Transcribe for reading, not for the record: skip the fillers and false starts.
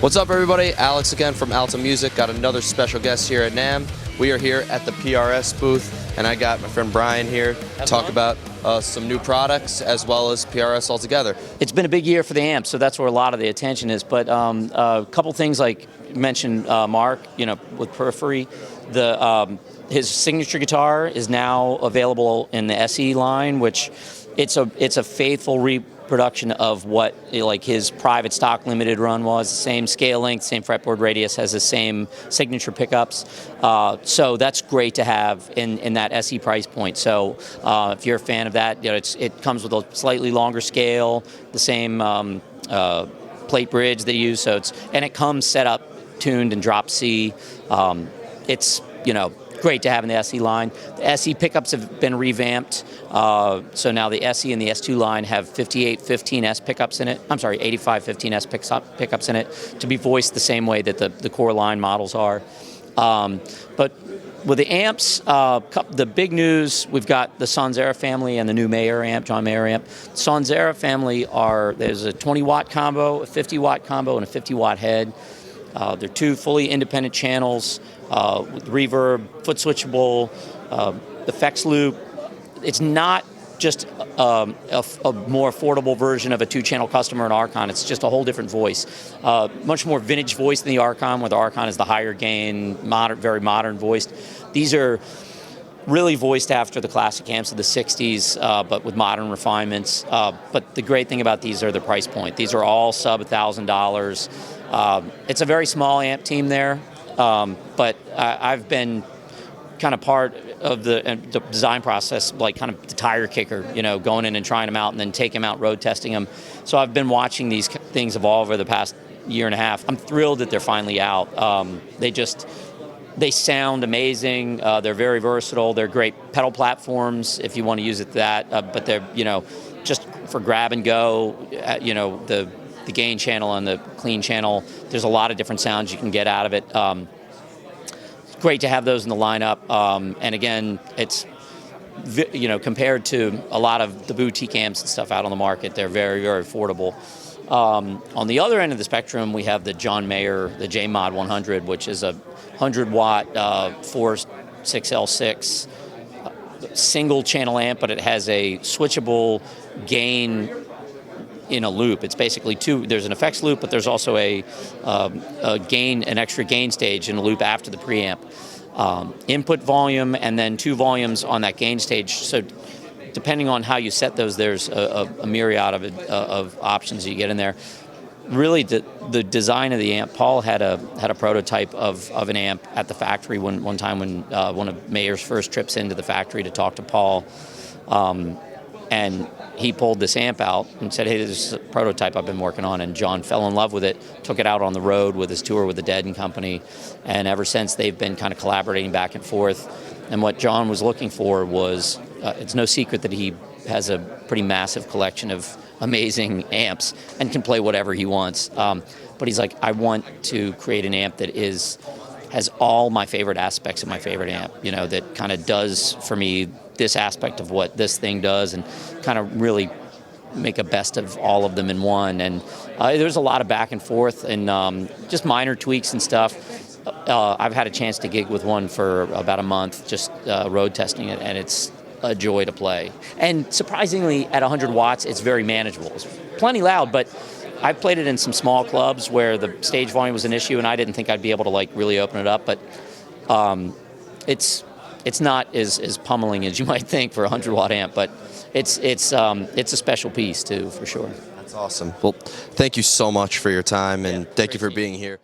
What's up, everybody? Alex again from Alto Music. Got another special guest here at NAMM. We are here at the PRS booth, and I got my friend Brian here to talk about some new products as well as PRS altogether. It's been a big year for the amp, so that's where a lot of the attention is. But a couple things like you mentioned, Mark, with Periphery, his signature guitar is now available in the SE line, which it's a faithful reproduction of what his private stock limited run was. Same scale length, same fretboard radius, has the same signature pickups. So that's great to have in that SE price point. So if you're a fan of that, it comes with a slightly longer scale, the same plate bridge they use. So it comes set up, tuned, and drop C. It's great to have in the SE line. The SE pickups have been revamped, so now the SE and the S2 line have 5815S pickups in it. I'm sorry, 8515S pickups in it, to be voiced the same way that the core line models are. But with the amps, the big news, we've got the Sonzera family and the new Mayer amp, John Mayer amp. Sonzera family there's a 20-watt combo, a 50-watt combo, and a 50-watt head. They're two fully independent channels with reverb, foot switchable, effects loop. It's not just a more affordable version of a two-channel customer and Archon. It's just a whole different voice. Much more vintage voice than the Archon, where the Archon is the higher gain, very modern voiced. These are really voiced after the classic amps of the 60s, but with modern refinements. But the great thing about these are the price point. These are all sub $1,000. It's a very small amp team there, but I've been kind of part of the design process, like kind of the tire kicker, going in and trying them out and then taking them out, road testing them. So I've been watching these things evolve over the past year and a half. I'm thrilled that they're finally out. They sound amazing. They're very versatile. They're great pedal platforms if you want to use it that. But they're, just for grab and go. The gain channel and the clean channel. There's a lot of different sounds you can get out of it. It's great to have those in the lineup. And again, it's compared to a lot of the boutique amps and stuff out on the market, they're very, very affordable. On the other end of the spectrum, we have the John Mayer, the J-Mod 100, which is a 100-watt 4.6L6 single channel amp, but it has a switchable gain in a loop. It's basically there's an effects loop, but there's also an extra gain stage in a loop after the preamp. Input volume and then 2 volumes on that gain stage. So depending on how you set those, there's a myriad of options you get in there. Really, the design of the amp, Paul had a prototype of an amp at the factory one time when one of Mayer's first trips into the factory to talk to Paul. And he pulled this amp out and said, hey, this is a prototype I've been working on. And John fell in love with it, took it out on the road with his tour with the Dead and Company. And ever since, they've been kind of collaborating back and forth. And what John was looking for was, it's no secret that he has a pretty massive collection of amazing amps and can play whatever he wants. But he's like, I want to create an amp that has all my favorite aspects of my favorite amp, that kind of does for me this aspect of what this thing does and kind of really make a best of all of them in one. And there's a lot of back and forth and just minor tweaks and stuff. I've had a chance to gig with one for about a month, just road testing it, and it's a joy to play. And surprisingly, at 100 watts, it's very manageable. It's plenty loud, but I've played it in some small clubs where the stage volume was an issue, and I didn't think I'd be able to really open it up. But it's not as pummeling as you might think for a 100-watt amp, but it's a special piece too, for sure. That's awesome. Well, thank you so much for your time, and thank you for being here.